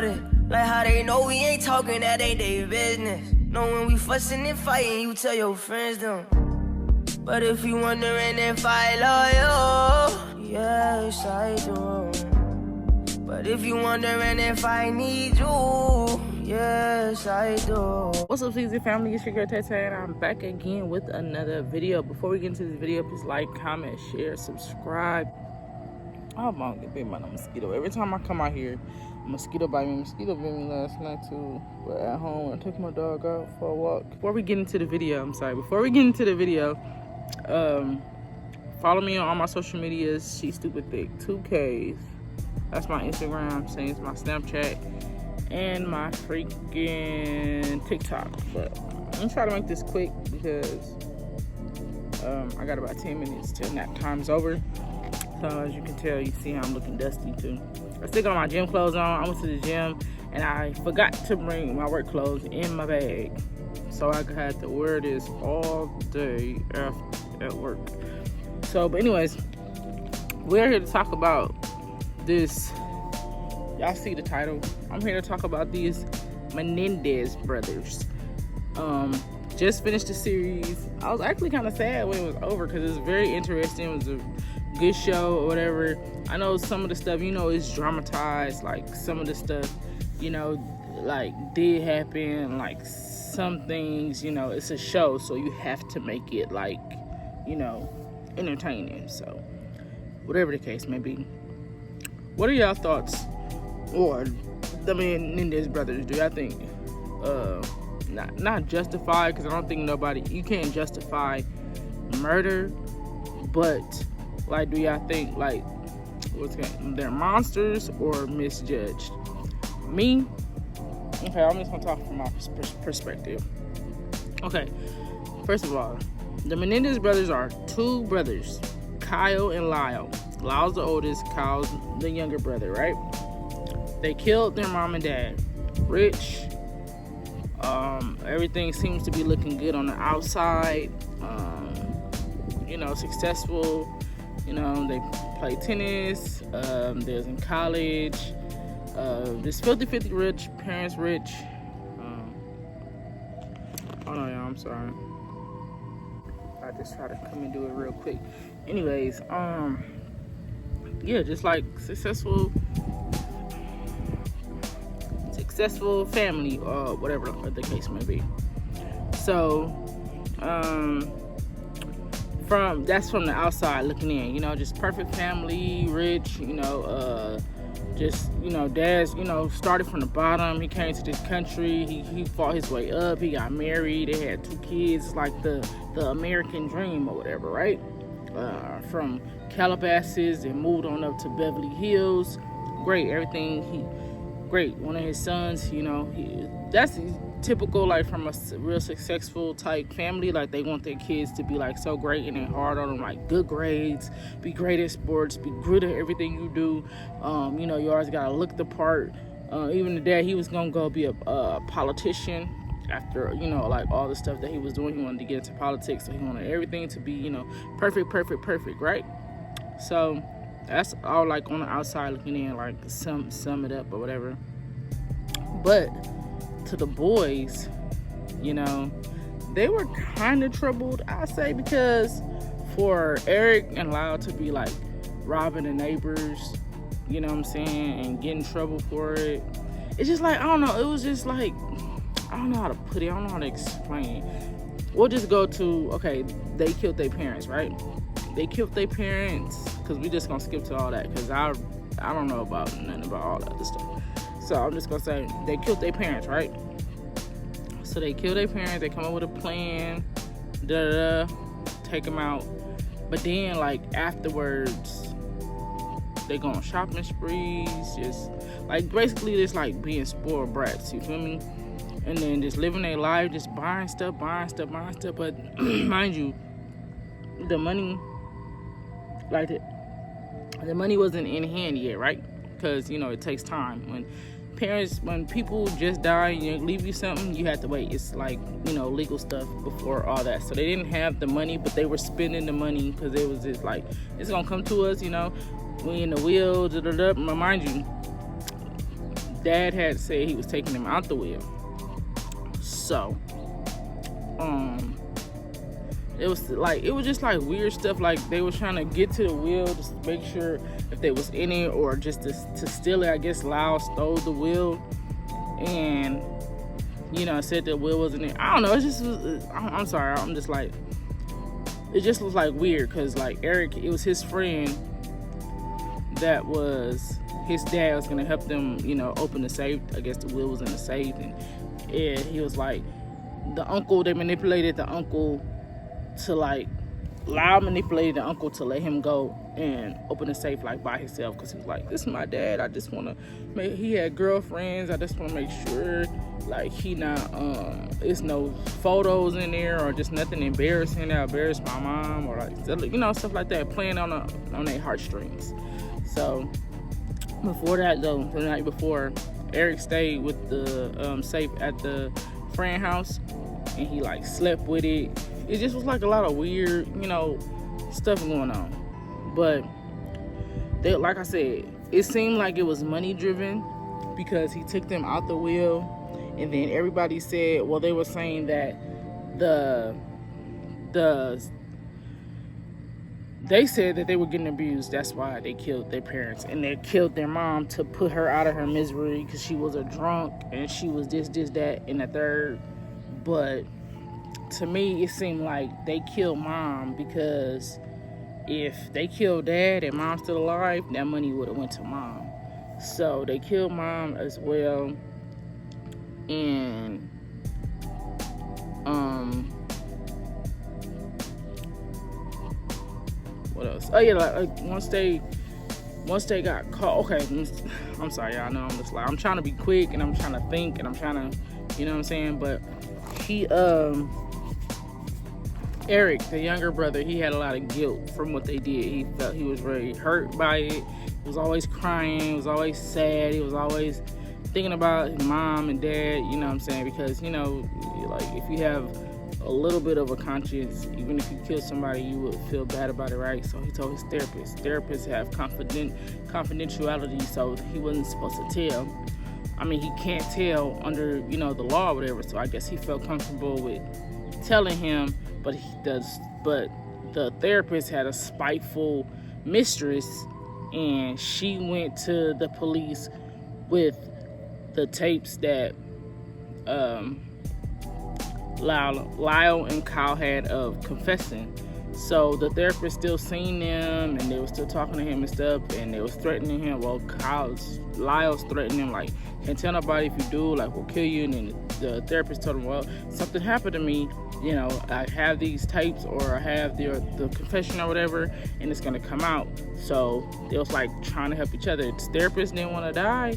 about it. Like how they know we ain't talking, that ain't their business. Know when we fussing and fighting, you tell your friends them. But if you wondering if I love you, yes I do. But if you wondering if I need you, yes I do. What's up, CZ family? It's your girl Tete, and I'm back again with another video. Before we get into this video, please like, comment, share, subscribe. Oh my God, bit by a mosquito. Every time I come out here, a mosquito bite me. Mosquito bit me last night too. But at home, I took my dog out for a walk. Before we get into the video, follow me on all my social medias. SheStupidThick 2Ks. That's my Instagram. Same as my Snapchat and my freaking TikTok. But I'm gonna try to make this quick because I got about 10 minutes till nap time's over. So as you can tell, you see how I'm looking dusty too. I still got my gym clothes on. I went to the gym and I forgot to bring my work clothes in my bag. So I had to wear this all day at work. So, but anyways, we're here to talk about this. Y'all see the title. I'm here to talk about these Menéndez brothers. Just finished the series. I was actually kind of sad when it was over because it was very interesting. It was a good show or whatever. I know some of the stuff, you know, is dramatized. Like some of the stuff, you know, like did happen. Like some things, you know, it's a show, so you have to make it like, you know, entertaining. So whatever the case may be. What are y'all thoughts? Or the Menéndez brothers, do y'all think not justified, because I don't think you can't justify murder, but like, do y'all think like they're monsters or misjudged? Me, okay, I'm just gonna talk from my perspective. Okay, first of all, the Menéndez brothers are two brothers, Kyle and Lyle. Lyle's the oldest, Kyle's the younger brother, right? They killed their mom and dad. Rich. Everything seems to be looking good on the outside. You know, successful. You know, they play tennis. They're in college. This 50-50 rich, parents rich. Oh no, y'all, I'm sorry. I just try to come and do it real quick. Anyways, yeah, just like successful family, or whatever the case may be. So that's from the outside looking in, you know, just perfect family, rich, you know, just, you know, dad's, you know, started from the bottom. He came to this country, he fought his way up, he got married, they had 2 kids. It's like the American dream or whatever, right? From Calabasas and moved on up to Beverly Hills. Great, everything. Great. One of his sons, you know, that's typical, like from a real successful type family. Like they want their kids to be like so great and they hard on them, like good grades, be great at sports, be good at everything you do. You know, you always gotta look the part. Even the dad, he was gonna go be a politician after, you know, like all the stuff that he was doing. He wanted to get into politics, so he wanted everything to be, you know, perfect, right? So that's all like on the outside looking in, like sum it up or whatever. But to the boys, you know, they were kind of troubled, I say, because for Erik and Lyle to be like robbing the neighbors, you know what I'm saying, and get in trouble for it, it's just like, I don't know, it was just like, I don't know how to put it, I don't know how to explain it. We'll just go to, okay, they killed their parents, right? They killed their parents, because we just gonna skip to all that, because I don't know about nothing about all that other stuff. So I'm just gonna say they killed their parents, right? So they killed their parents, they come up with a plan, take them out. But then like afterwards, they go on shopping sprees, just like basically just like being spoiled brats, you feel me? And then just living their life, just buying stuff. But mind you, the money, like the money wasn't in hand yet, right? Because, you know, it takes time. When people just die and you leave you something, you have to wait. It's like, you know, legal stuff before all that. So they didn't have the money, but they were spending the money because it was just like, it's gonna come to us, you know, we in the wheel, but mind you, dad had said he was taking him out the will. So, it was just like weird stuff. Like they were trying to get to the will just to make sure if they was in it or just to steal it. I guess Lyle stole the will and said the will wasn't in. I don't know. I'm sorry. I'm just like, it just was like weird because like Erik, it was his friend that was his dad was gonna help them, open the safe. I guess the will was in the safe, and he was like they manipulated the uncle to like Lyle manipulated the uncle to let him go and open the safe like by himself because he was like, this is my dad. I just want to make, he had girlfriends. I just want to make sure like he not there's no photos in there or just nothing embarrassing that embarrassed my mom or like stuff like that, playing on their heartstrings. So before that though, the night before, Erik stayed with the safe at the friend house and he like slept with it. It just was like a lot of weird, stuff going on. But like I said, it seemed like it was money driven because he took them out the will, and then everybody said, well, they were saying that they said that they were getting abused. That's why they killed their parents, and they killed their mom to put her out of her misery because she was a drunk and she was this, that, and the third. But to me, it seemed like they killed mom because if they killed dad and mom's still alive, that money would have went to mom. So they killed mom as well. And what else? Oh yeah, like once they got caught. Okay, I'm sorry, y'all know I'm just like, I'm trying to be quick and I'm trying to think and I'm trying to, you know what I'm saying? But he Erik, the younger brother, he had a lot of guilt from what they did. He felt he was very hurt by it. He was always crying. He was always sad. He was always thinking about his mom and dad, you know what I'm saying? Because, like if you have a little bit of a conscience, even if you kill somebody, you would feel bad about it, right? So he told his therapist. Therapists have confidentiality, so he wasn't supposed to tell. I mean, he can't tell under, the law or whatever. So I guess he felt comfortable with telling him, but the therapist had a spiteful mistress, and she went to the police with the tapes that Lyle and Kyle had of confessing. So the therapist still seen them, and they were still talking to him and stuff, and they was threatening him. Well, Lyle's threatening him, like, can't tell nobody if you do, like, we'll kill you. And then the therapist told him, well, something happened to me, I have these tapes, or I have the confession or whatever, and it's gonna come out. So they was like trying to help each other. The therapist didn't want to die,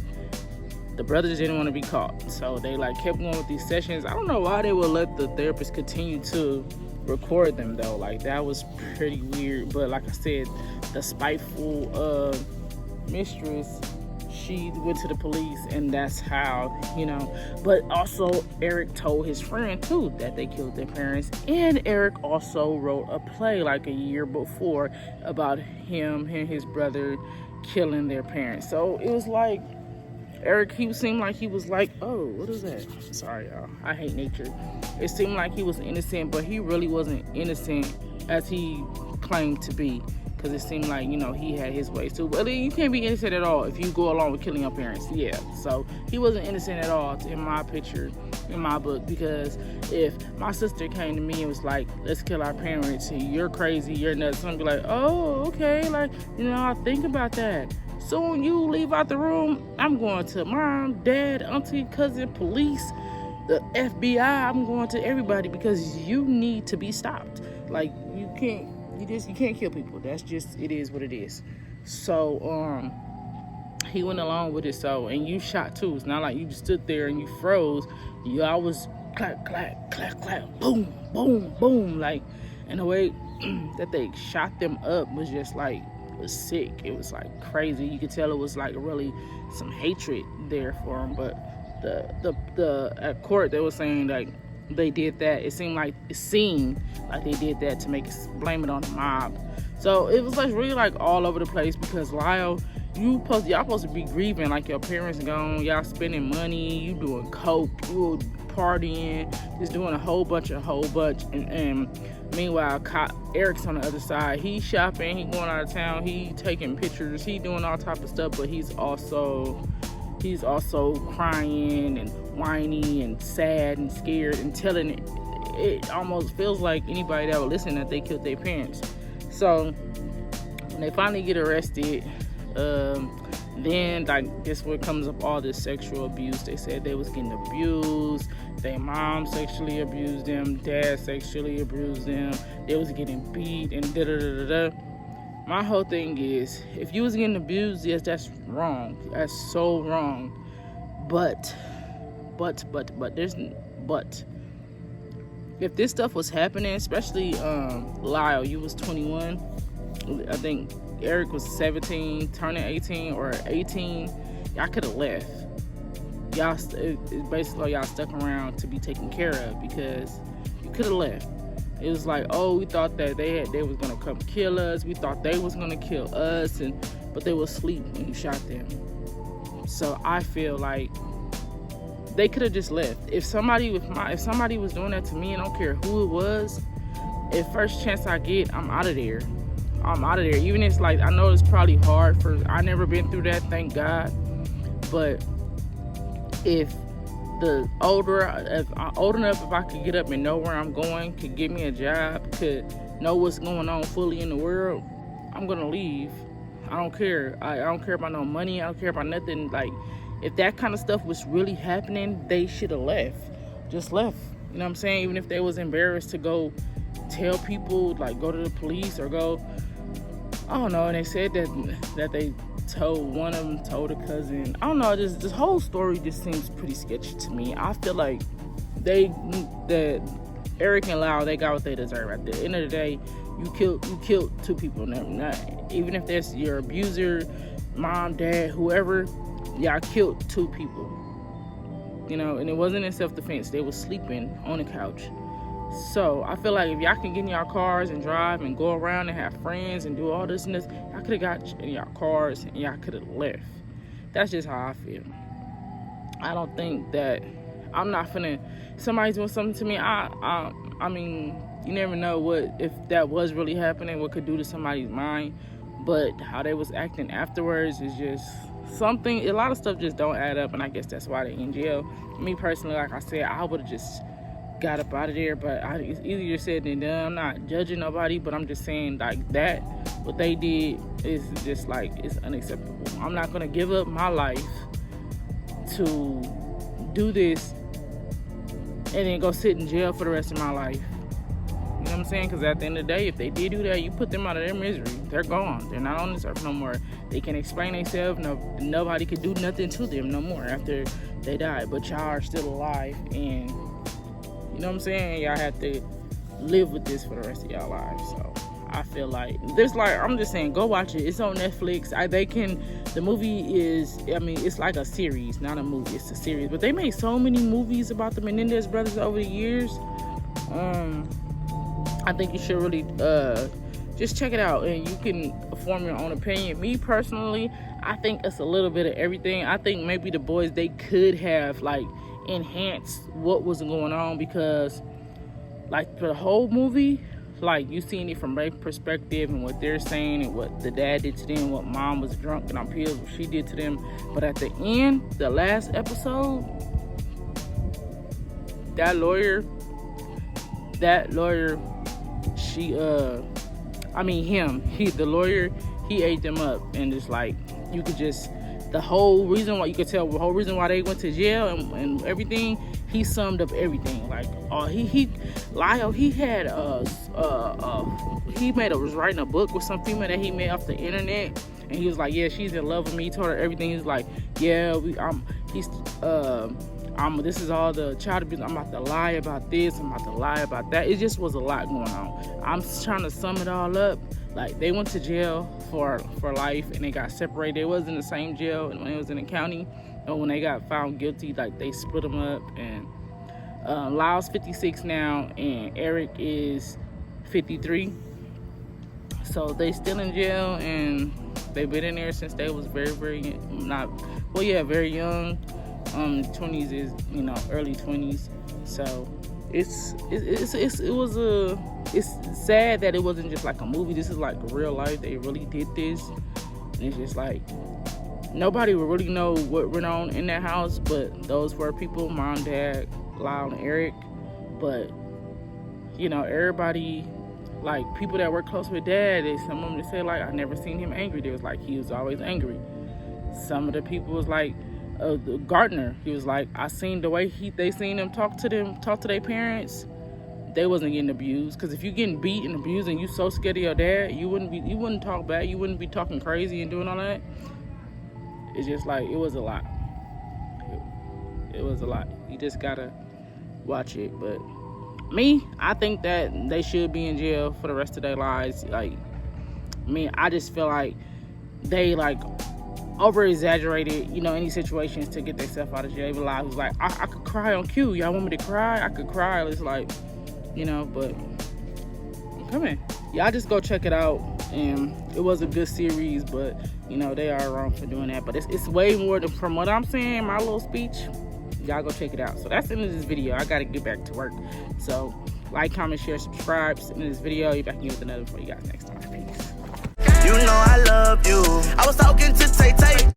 the brothers didn't want to be caught, so they like kept going with these sessions. I don't know why they would let the therapist continue to record them though. Like, that was pretty weird. But like I said, the spiteful mistress, she went to the police, and that's how, But also, Erik told his friend too that they killed their parents, and Erik also wrote a play like a year before about him and his brother killing their parents. So it was like Erik, he seemed like he was like, oh, what is that? Sorry, y'all. I hate nature. It seemed like he was innocent, but he really wasn't innocent as he claimed to be. Because it seemed like, he had his ways too. But you can't be innocent at all if you go along with killing your parents. Yeah. So he wasn't innocent at all in my picture, in my book. Because if my sister came to me and was like, let's kill our parents, and you're crazy, you're nuts, I'm going to be like, oh, okay. Like, I think about that. Soon you leave out the room, I'm going to mom, dad, auntie, cousin, police, the FBI. I'm going to everybody because you need to be stopped. Like, you can't kill people. That's just, it is what it is. So he went along with it. So, and you shot too. It's not like you just stood there and you froze. You always clap, clap, clap, clap, boom, boom, boom. Like, and the way that they shot them up was just like, was sick. It was like crazy. You could tell it was like really some hatred there for him. But the at court they were saying like they did that. It seemed like they did that to blame it on the mob. So it was like really like all over the place because Lyle y'all supposed to be grieving like your parents gone, y'all spending money, you doing coke, you partying, just doing a whole bunch, and meanwhile Erik's on the other side. He's shopping, he going out of town, he taking pictures, he doing all type of stuff, but he's also crying and whiny and sad and scared and telling it almost feels like anybody that would listen that they killed their parents. So when they finally get arrested, then like this what comes up, all this sexual abuse. They said they was getting abused, their mom sexually abused them, dad sexually abused them, they was getting beat and da-da-da-da-da. My whole thing is, if you was getting abused, yes, that's wrong. That's so wrong. But if this stuff was happening, especially Lyle, you was 21. I think Erik was 17, turning 18 or 18. Y'all could have left. Basically y'all stuck around to be taken care of, because you could have left. It was like, oh, we thought that they was gonna come kill us. We thought they was gonna kill us, but they was asleep when you shot them. So I feel like they could have just left. If somebody was doing that to me, I don't care who it was, if first chance I get, I'm out of there. Even if it's like, I know it's probably hard I never been through that, thank God. But if I'm old enough, if I could get up and know where I'm going, could get me a job, could know what's going on fully in the world, I'm gonna leave. I don't care. I don't care about no money. I don't care about nothing. Like, if that kind of stuff was really happening, they should have left. Just left. You know what I'm saying? Even if they was embarrassed to go tell people, like go to the police or go, I don't know. And they said that they one of them told a cousin. I don't know, this whole story just seems pretty sketchy to me. I feel like that Erik and Lyle, they got what they deserve. At the end of the day, you killed two people. Even if that's your abuser, mom, dad, whoever, y'all killed two people. You know, and it wasn't in self-defense. They was sleeping on the couch. So I feel like if y'all can get in y'all cars and drive and go around and have friends and do all this and this, y'all could have got in y'all cars and y'all could have left. That's just how I feel. I don't think that somebody's doing something to me. I mean, you never know if that was really happening, what could do to somebody's mind. But how they was acting afterwards is just something. A lot of stuff just don't add up, and I guess that's why they in jail. Me personally, like I said, I would have just got up out of there, but it's easier said than done. I'm not judging nobody, but I'm just saying, like, that what they did is just like, it's unacceptable. I'm not gonna give up my life to do this and then go sit in jail for the rest of my life. You know what I'm saying? Because at the end of the day, if they did do that, you put them out of their misery. They're gone. They're not on this earth no more. They can explain themselves. Nobody can do nothing to them no more after they die. But y'all are still alive, and you know what I'm saying? Y'all have to live with this for the rest of y'all lives. So I feel like I'm just saying, go watch it. It's on Netflix. The movie is, it's like a series, not a movie. It's a series. But they made so many movies about the Menéndez brothers over the years. I think you should really just check it out, and you can form your own opinion. Me personally, I think it's a little bit of everything. I think maybe the boys, they could have like enhanced what was going on, because like for the whole movie, like you seen it from their perspective and what they're saying and what the dad did to them, what mom was drunk and on pills, what she did to them. But at the end, the last episode, that lawyer, the lawyer, he ate them up. And it's like, you could just, the whole reason why they went to jail and everything, he summed up everything. Like, Lyle, was writing a book with some female that he met off the internet, and he was like, yeah, she's in love with me. He told her everything. He was like, yeah, this is all the child abuse. I'm about to lie about this. I'm about to lie about that. It just was a lot going on. I'm just trying to sum it all up. Like, they went to jail for life, and they got separated. It wasn't the same jail when it was in the county. And when they got found guilty, like, they split them up. And Lyle's 56 now, and Erik is 53. So they still in jail, and They've been in there since they was very very young. 20s is, you know, early 20s. So it's sad that it wasn't just like a movie. This is like real life. They really did this, and it's just like nobody will really know what went on in that house, but those 4 people, mom, dad, Lyle, and Erik. But you know, everybody, like people that work close with dad, some of them say like, I never seen him angry. They was like, he was always angry. Some of the people was like, the gardener, he was like, I seen the way they seen him talk to their parents. They wasn't getting abused, because if you getting beat and abused and you so scared of your dad, you wouldn't talk back, you wouldn't be talking crazy and doing all that. It's just like, it was a lot. It was a lot. You just gotta watch it. But me, I think that they should be in jail for the rest of their lives. Like, I mean, I just feel like they like over exaggerated, you know, any situations to get themselves out of jail. Even Lyle was like, I could cry on cue. Y'all want me to cry? I could cry. It's like, you know, but come in. Y'all just go check it out. And it was a good series, but you know, they are wrong for doing that. But it's way more than, from what I'm saying, my little speech. Y'all go check it out. So that's the end of this video. I gotta get back to work. So like, comment, share, subscribe. In this video, you back in with another for you guys next time. Peace. You know I love you. I was talking to Tay Tay.